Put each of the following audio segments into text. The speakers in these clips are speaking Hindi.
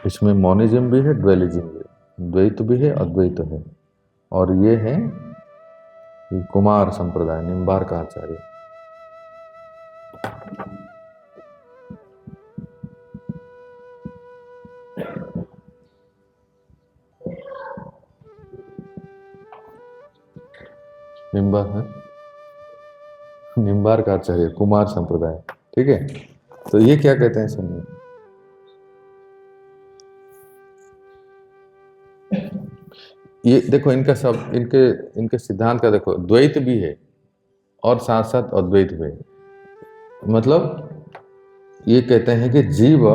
इसमें मोनिज्म भी है, ड्वेलिज्म भी है, द्वैत भी है, अद्वैत है। और ये है कुमार संप्रदाय, निम्बार्क आचार्य। निम्बार्क आचार्य, कुमार संप्रदाय। ठीक है, तो ये क्या कहते हैं सुनिए। ये देखो इनका सब इनके सिद्धांत का देखो, द्वैत भी है और साथ साथ अद्वैत भी है। मतलब ये कहते हैं कि जीव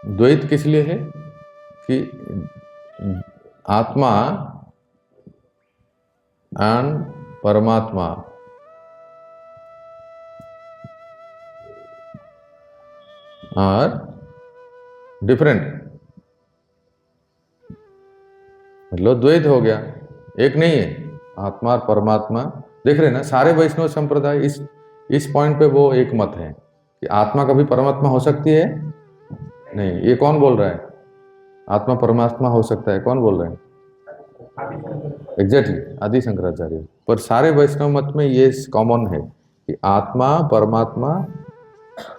द्वैत किस लिए है कि आत्मा एंड परमात्मा आर डिफरेंट, मतलब द्वैत हो गया, एक नहीं है आत्मा और परमात्मा। देख रहे हैं ना, सारे वैष्णव संप्रदाय इस पॉइंट पे वो एक मत है कि आत्मा कभी परमात्मा हो सकती है नहीं। ये कौन बोल रहा है? आत्मा परमात्मा हो सकता है, कौन बोल रहे हैं? एग्जैक्टली, आदि शंकराचार्य। पर सारे वैष्णव मत में ये कॉमन है कि आत्मा परमात्मा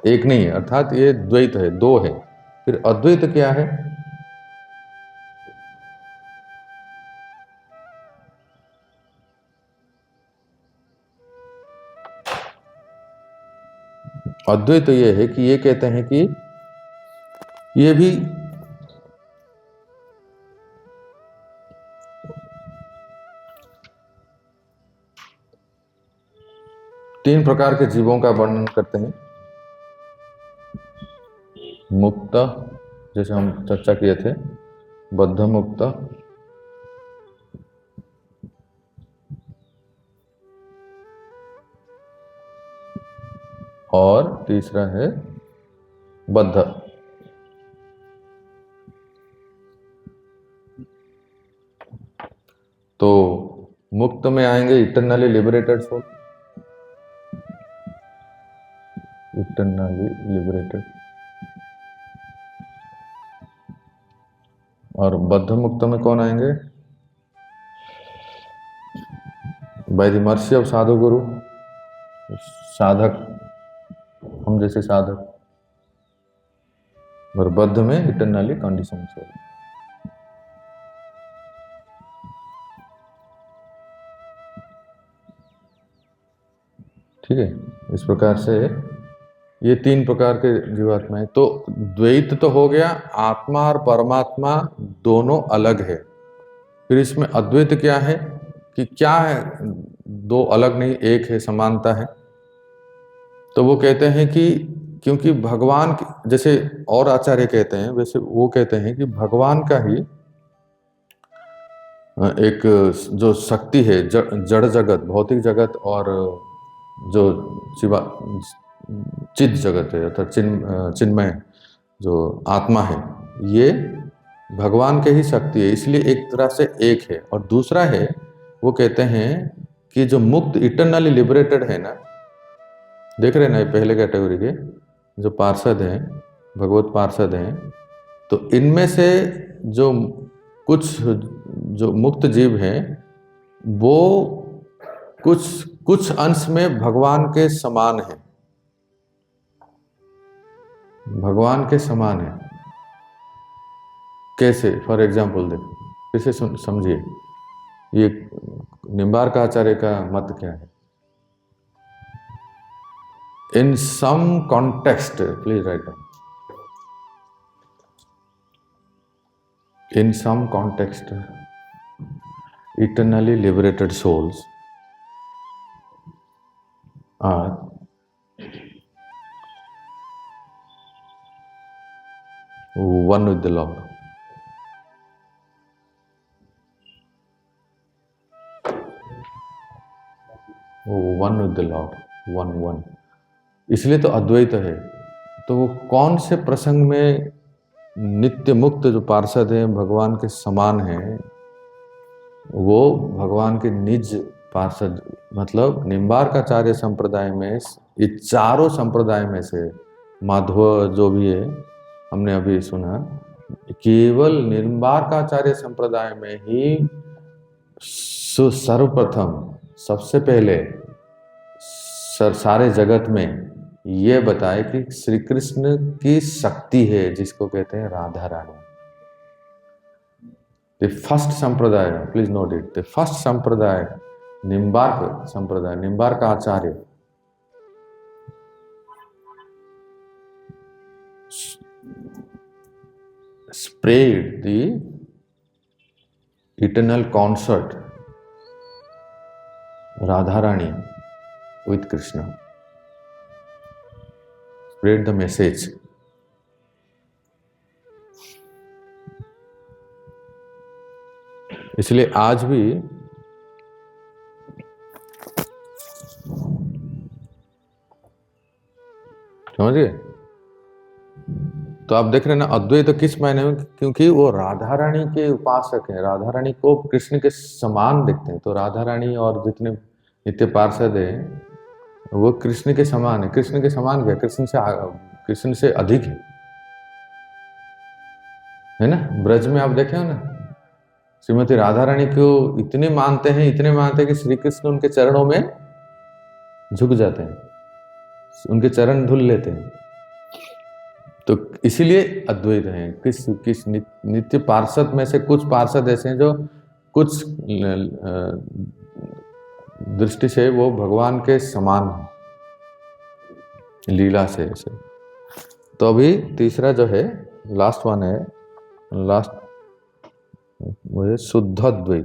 एक नहीं है, अर्थात ये द्वैत है, दो है। फिर अद्वैत क्या है? अद्वैत ये है कि ये कहते हैं कि ये भी तीन प्रकार के जीवों का वर्णन करते हैं। मुक्त, जैसे हम चर्चा किए थे, बद्ध मुक्त, और तीसरा है बद्ध। तो मुक्त में आएंगे eternally liberated soul, eternally liberated. और बद्ध मुक्त में कौन आएंगे? By the mercy of sadhu guru, sadhak, हम जैसे साधक। और बद्ध में इटरनली कंडीशन सोल। ठीक है, इस प्रकार से ये तीन प्रकार के जीवात्मा है। तो द्वैत तो हो गया, आत्मा और परमात्मा दोनों अलग है। फिर इसमें अद्वैत क्या है कि क्या है, दो अलग नहीं, एक है, समानता है। तो वो कहते हैं कि क्योंकि भगवान, जैसे और आचार्य कहते हैं, वैसे वो कहते हैं कि भगवान का ही एक जो शक्ति है, जड़ जगत, भौतिक जगत, और जो चित जगत है अर्थात चिन्मय जो आत्मा है, ये भगवान के ही शक्ति है, इसलिए एक तरह से एक है। और दूसरा है, वो कहते हैं कि जो मुक्त इटरनली लिबरेटेड है ना, देख रहे हैं ना, पहले कैटेगरी के जो पार्षद हैं, भगवत पार्षद हैं, तो इनमें से जो कुछ जो मुक्त जीव हैं वो कुछ अंश में भगवान के समान है, भगवान के समान है। कैसे? फॉर एग्जाम्पल देखो, कैसे समझिए। ये निम्बार्क आचार्य का मत क्या है? In some context, please write down, in some context eternally liberated souls are one with the Lord. One with the Lord, one। इसलिए तो अद्वैत है। तो वो कौन से प्रसंग में नित्य मुक्त जो पार्षद हैं भगवान के समान हैं, वो भगवान के निज पार्षद, मतलब निम्बार्काचार्य संप्रदाय में, ये चारों संप्रदाय में से माधव जो भी है, हमने अभी सुना, केवल निम्बार्काचार्य संप्रदाय में ही सर्वप्रथम सबसे पहले सारे जगत में ये बताए कि श्री कृष्ण की शक्ति है, जिसको कहते हैं राधा रानी। द फर्स्ट संप्रदाय, please note it, the first संप्रदाय निम्बार्क संप्रदाय, निम्बार्क आचार्य spread the eternal concert Radharani with Krishna, spread the message. इसलिए आज भी समझिए, तो आप देख रहे हैं ना अद्वैत तो किस मायने में, क्योंकि वो राधा रानी के उपासक हैं, राधा रानी को कृष्ण के समान देखते हैं। तो राधा रानी और जितने नित्य पार्षद हैं वो कृष्ण के समान है। कृष्ण के समान क्या, कृष्ण से अधिक है ना। ब्रज में आप देखे हो ना, श्रीमती राधा रानी को इतने मानते हैं कि श्री कृष्ण उनके चरणों में झुक जाते हैं, उनके चरण धुल लेते हैं। तो इसीलिए अद्वैत हैं। किस नित्य पार्षद में से कुछ पार्षद ऐसे हैं जो कुछ दृष्टि से वो भगवान के समान है, लीला से ऐसे। तो अभी तीसरा जो है, लास्ट वन है, लास्ट वो है शुद्ध अद्वैत।